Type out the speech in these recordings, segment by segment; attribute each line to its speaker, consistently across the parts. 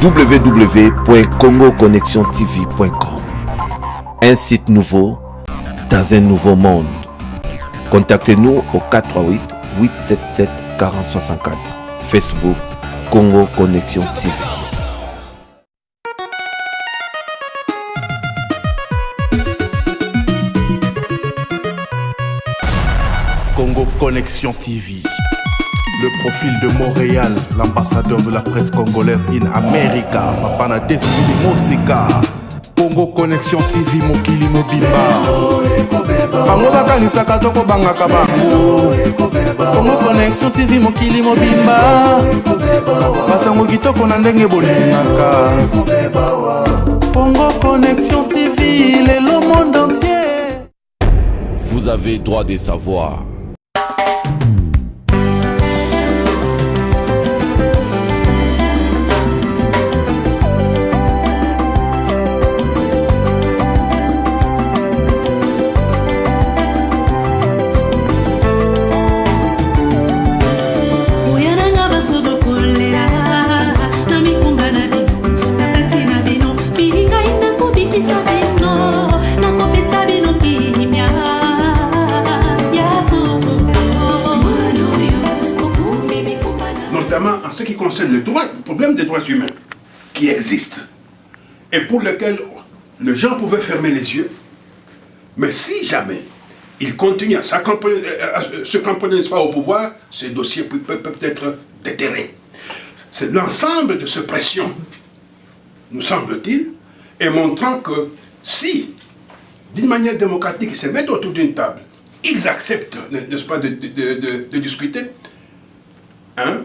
Speaker 1: www.congoconnexiontv.com. Un site nouveau dans un nouveau monde. Contactez-nous au 438 877 4064. Facebook Congo Connexion TV.
Speaker 2: Congo Connexion TV. Le profil de Montréal, l'ambassadeur de la presse congolaise in America, Papana Destiny Mosika. Congo Connexion TV Mokili Mobimba. Bango bakanisaka toko bangaka bango. Congo Connexion TV Mokili Mobimba. Basango kitoko na ndenge bolingaka. Congo Connexion TV, le monde entier.
Speaker 1: Vous avez droit de savoir.
Speaker 3: En ce qui concerne le problème des droits humains qui existe et pour lequel les gens pouvaient fermer les yeux, mais si jamais ils continuent à se cramponner pas au pouvoir, ces dossiers peuvent être déterrés. C'est l'ensemble de ces pressions, nous semble-t-il, et montrant que si, d'une manière démocratique, ils se mettent autour d'une table, ils acceptent, n'est-ce pas, de discuter, hein,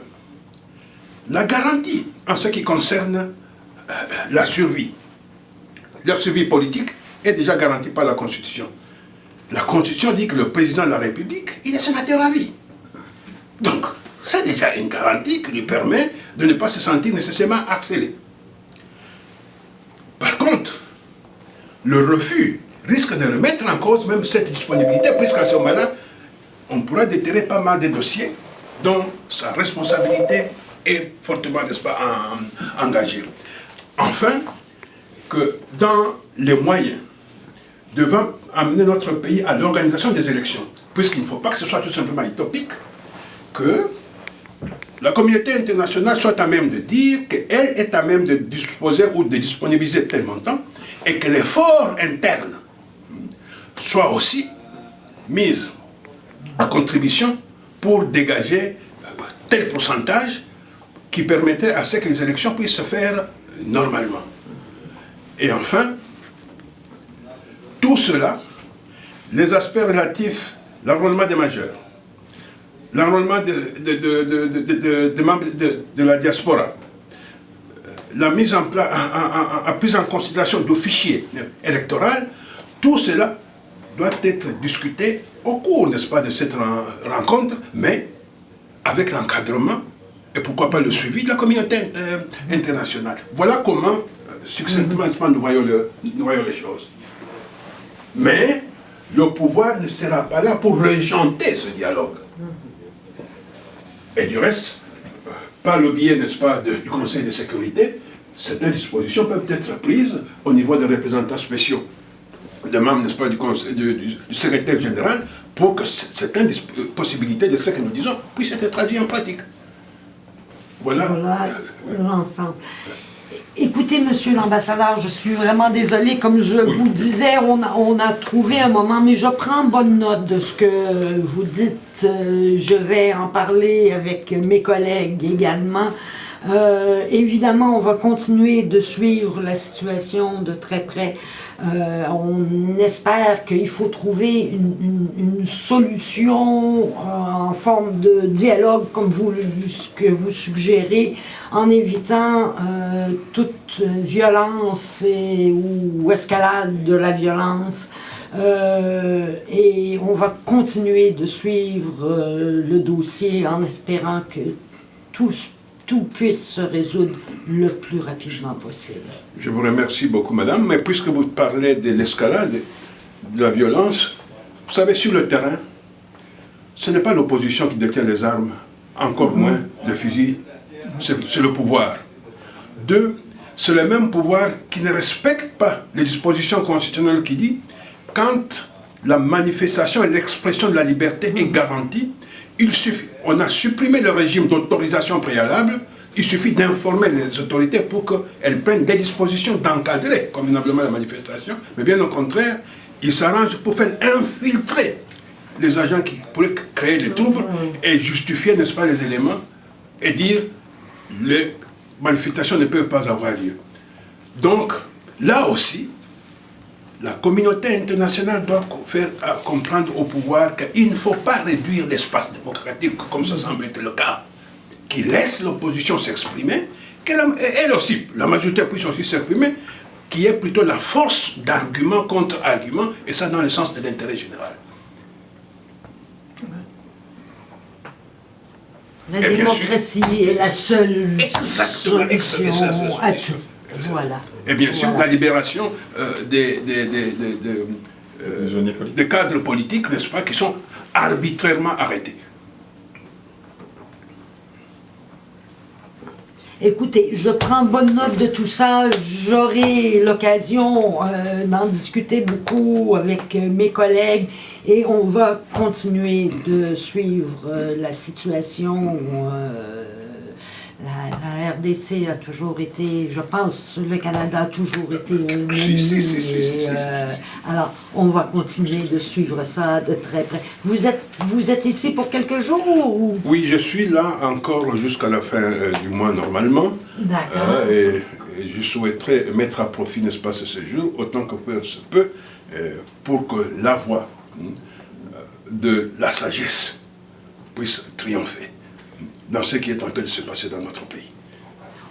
Speaker 3: la garantie en ce qui concerne la survie. Leur survie politique est déjà garantie par la Constitution. La Constitution dit que le président de la République, il est sénateur à vie. Donc, c'est déjà une garantie qui lui permet de ne pas se sentir nécessairement harcelé. Par contre, le refus risque de remettre en cause même cette disponibilité, puisqu'à ce moment-là, on pourra déterrer pas mal de dossiers dont sa responsabilité est fortement, n'est-ce pas, engagée. Enfin, que dans les moyens devant amener notre pays à l'organisation des élections, puisqu'il ne faut pas que ce soit tout simplement utopique, que la communauté internationale soit à même de dire qu'elle est à même de disposer ou de disponibiliser tel montant, et que l'effort interne soit aussi mis à contribution pour dégager tel pourcentage qui permettrait à ce que les élections puissent se faire normalement. Et enfin, tout cela, les aspects relatifs à l'enrôlement des majeurs, l'enrôlement des membres de la diaspora, la mise en place, prise en considération du fichier électoral, tout cela doit être discuté au cours, n'est-ce pas, de cette rencontre, mais avec l'encadrement et pourquoi pas le suivi de la communauté internationale. Voilà comment, succinctement, nous voyons les choses. Mais le pouvoir ne sera pas là pour régenter ce dialogue. Et du reste, par le biais, n'est-ce pas, du Conseil de sécurité, certaines dispositions peuvent être prises au niveau des représentants spéciaux, des membres, n'est-ce pas, du secrétaire général, pour que certaines possibilités de ce que nous disons puissent être traduites en pratique. Voilà
Speaker 4: l'ensemble. Écoutez, monsieur l'ambassadeur, je suis vraiment désolée. Comme je vous disais, on a trouvé un moment, mais je prends bonne note de ce que vous dites. Je vais en parler avec mes collègues également. Évidemment, on va continuer de suivre la situation de très près. On espère qu'il faut trouver une solution en forme de dialogue, comme ce que vous suggérez, en évitant toute violence ou escalade de la violence. Et on va continuer de suivre le dossier en espérant que tout puisse se résoudre le plus rapidement possible.
Speaker 3: Je vous remercie beaucoup, madame, mais puisque vous parlez de l'escalade, de la violence, vous savez, sur le terrain, ce n'est pas l'opposition qui détient les armes, encore moins les fusils, c'est le pouvoir. Deux, c'est le même pouvoir qui ne respecte pas les dispositions constitutionnelles qui dit quand la manifestation et l'expression de la liberté est garantie, il suffit, on a supprimé le régime d'autorisation préalable, il suffit d'informer les autorités pour qu'elles prennent des dispositions d'encadrer convenablement la manifestation, mais bien au contraire, ils s'arrangent pour faire infiltrer les agents qui pourraient créer des troubles et justifier, n'est-ce pas, les éléments et dire les manifestations ne peuvent pas avoir lieu. Donc, là aussi, la communauté internationale doit faire comprendre au pouvoir qu'il ne faut pas réduire l'espace démocratique comme ça semble être le cas, qu'il laisse l'opposition s'exprimer, qu'elle aussi, la majorité puisse aussi s'exprimer, qu'il y ait plutôt la force d'argument contre argument, et ça dans le sens de l'intérêt général.
Speaker 4: La démocratie est la seule
Speaker 3: solution
Speaker 4: à tout. Voilà.
Speaker 3: Et bien sûr, la libération des cadres politiques, n'est-ce pas, qui sont arbitrairement arrêtés.
Speaker 4: Écoutez, je prends bonne note de tout ça. J'aurai l'occasion d'en discuter beaucoup avec mes collègues et on va continuer de suivre la situation. La RDC a toujours été, je pense, le Canada a toujours été un ennemi. Alors, on va continuer de suivre ça de très près. Vous êtes ici pour quelques jours ou...
Speaker 3: Oui, je suis là encore jusqu'à la fin du mois normalement.
Speaker 4: D'accord.
Speaker 3: Et je souhaiterais mettre à profit, n'est-ce pas, ce séjour, autant que faire se peut, pour que la voix de la sagesse puisse triompher dans ce qui est en train de se passer dans notre pays.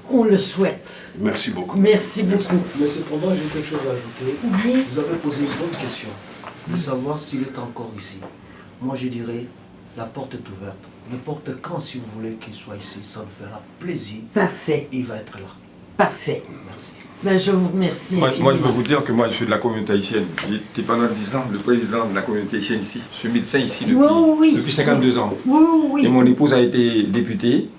Speaker 4: On le souhaite.
Speaker 3: Merci beaucoup.
Speaker 4: Merci beaucoup.
Speaker 5: Mais cependant, j'ai quelque chose à ajouter.
Speaker 4: Oui.
Speaker 5: Vous avez posé une bonne question, de savoir s'il est encore ici. Moi, je dirais, la porte est ouverte. N'importe quand, si vous voulez qu'il soit ici, ça me fera plaisir.
Speaker 4: Parfait.
Speaker 5: Il va être là.
Speaker 4: Parfait.
Speaker 5: Merci.
Speaker 4: Ben, je vous remercie.
Speaker 6: Moi, je peux vous dire que moi, je suis de la communauté haïtienne. J'étais pendant 10 ans le président de la communauté haïtienne ici. Je suis médecin ici depuis 52 ans.
Speaker 4: Oui.
Speaker 6: Et mon épouse a été députée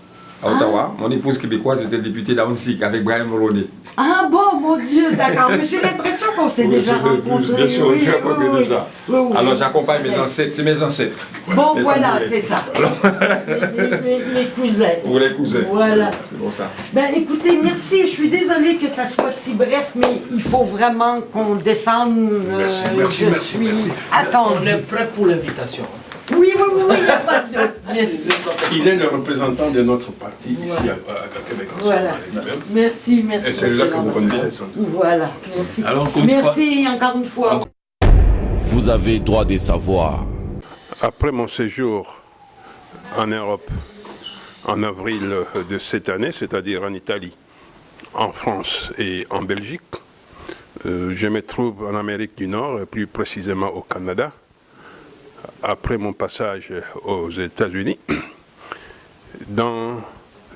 Speaker 6: à Ottawa. Mon épouse québécoise était députée d'Aounsic avec Brian Mulroney.
Speaker 4: Ah bon, mon Dieu, d'accord. Mais j'ai l'impression qu'on s'est déjà rencontrés.
Speaker 6: Bien sûr, on s'est rencontrés déjà.
Speaker 4: Oui.
Speaker 6: Alors j'accompagne mes ancêtres, c'est mes ancêtres.
Speaker 4: Bon,
Speaker 6: Mais
Speaker 4: voilà,
Speaker 6: comme
Speaker 4: c'est ça. Les cousins.
Speaker 6: Pour les cousins.
Speaker 4: Voilà.
Speaker 6: C'est bon ça.
Speaker 4: Ben écoutez, merci. Je suis désolée que ça soit si bref, mais il faut vraiment qu'on descende.
Speaker 3: Merci.
Speaker 4: Attends.
Speaker 5: On est prêt pour l'invitation.
Speaker 4: Oui, il n'y a pas de doute. Merci.
Speaker 3: Il est le représentant de notre parti ici à Québec.
Speaker 4: Voilà. Merci.
Speaker 3: Et c'est là que vous connaissez son.
Speaker 4: Voilà, merci.
Speaker 1: Alors,
Speaker 4: merci encore une fois.
Speaker 1: Vous avez droit de savoir.
Speaker 3: Après mon séjour en Europe en avril de cette année, c'est-à-dire en Italie, en France et en Belgique, je me trouve en Amérique du Nord, plus précisément au Canada, après mon passage aux États-Unis, dans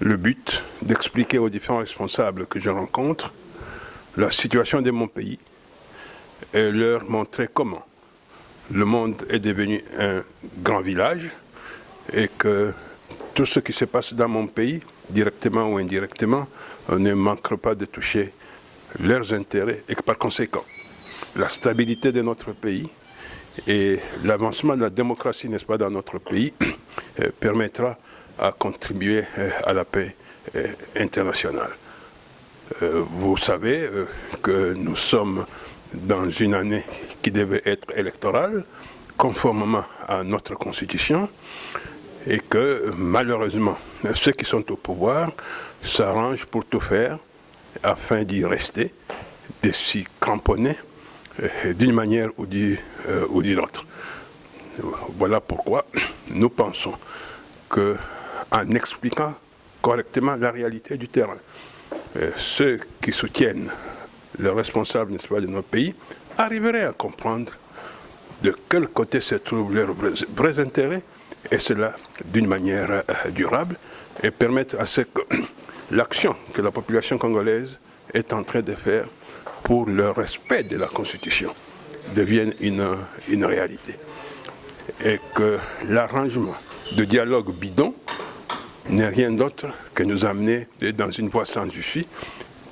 Speaker 3: le but d'expliquer aux différents responsables que je rencontre la situation de mon pays et leur montrer comment le monde est devenu un grand village et que tout ce qui se passe dans mon pays, directement ou indirectement, ne manquera pas de toucher leurs intérêts et que par conséquent, la stabilité de notre pays et l'avancement de la démocratie, n'est-ce pas, dans notre pays, permettra à contribuer à la paix internationale. Vous savez que nous sommes dans une année qui devait être électorale, conformément à notre Constitution, et que malheureusement, ceux qui sont au pouvoir s'arrangent pour tout faire afin d'y rester, de s'y cramponner d'une manière ou d'une autre. Voilà pourquoi nous pensons qu'en expliquant correctement la réalité du terrain, ceux qui soutiennent les responsables, n'est-ce pas, de nos pays arriveraient à comprendre de quel côté se trouvent leurs vrais intérêts, et cela d'une manière durable, et permettre à ce que l'action que la population congolaise est en train de faire pour le respect de la Constitution devienne une réalité. Et que l'arrangement de dialogue bidon n'est rien d'autre que nous amener dans une voie sans issue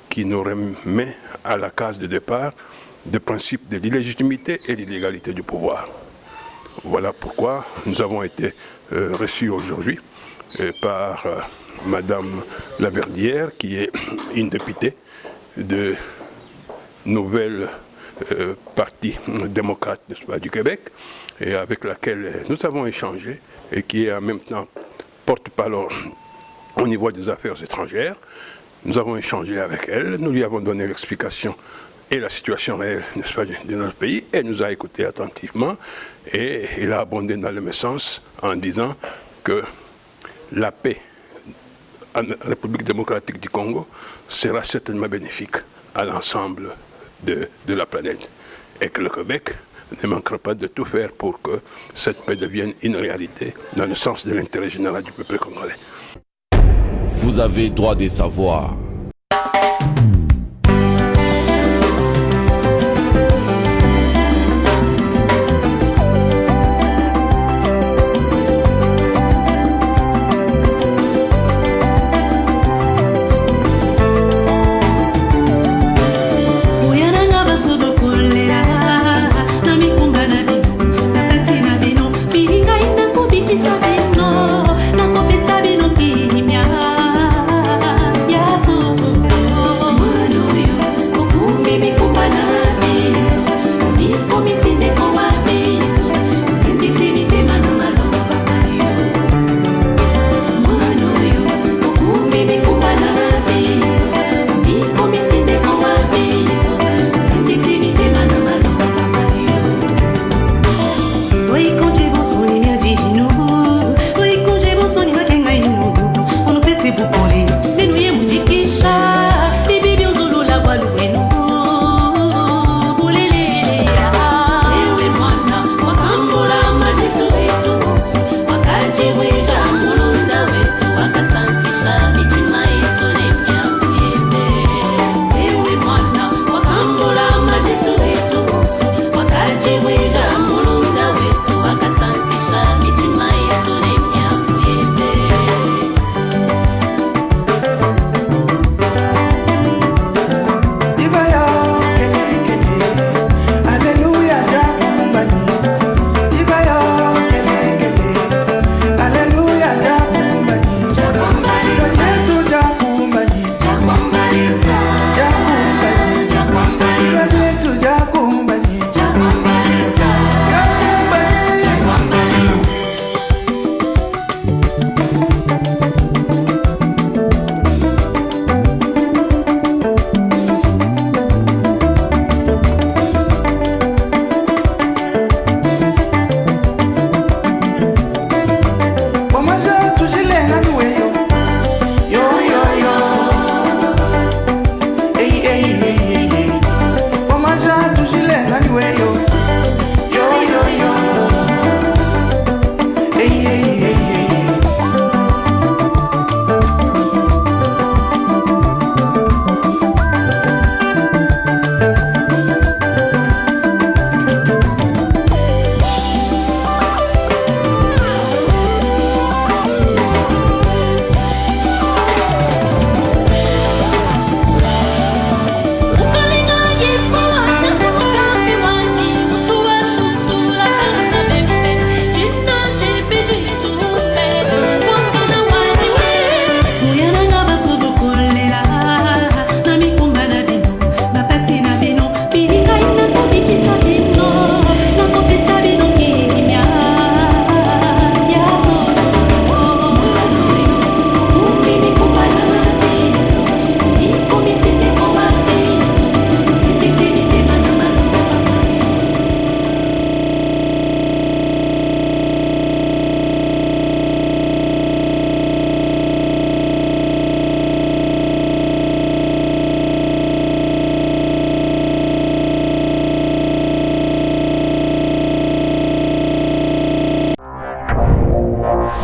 Speaker 7: qui nous remet à la case de départ du principe de l'illégitimité et l'illégalité du pouvoir. Voilà pourquoi nous avons été reçus aujourd'hui par Madame Laverdière, qui est une députée de Nouvelle Parti démocrate du Québec, et avec laquelle nous avons échangé, et qui est en même temps porte-parole au niveau des affaires étrangères. Nous avons échangé avec elle, nous lui avons donné l'explication et la situation réelle, n'est-ce pas, de notre pays, elle nous a écoutés attentivement, et il a abondé dans le même sens en disant que la paix en République démocratique du Congo sera certainement bénéfique à l'ensemble de la planète, et que le Québec ne manquera pas de tout faire pour que cette paix devienne une réalité dans le sens de l'intérêt général du peuple congolais.
Speaker 1: Vous avez droit de savoir.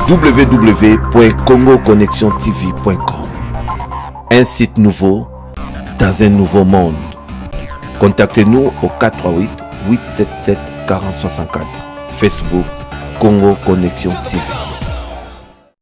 Speaker 8: www.congoconnexiontv.com. Un site nouveau dans un nouveau monde. Contactez-nous au 438 877 4064. Facebook Congo Connexion TV.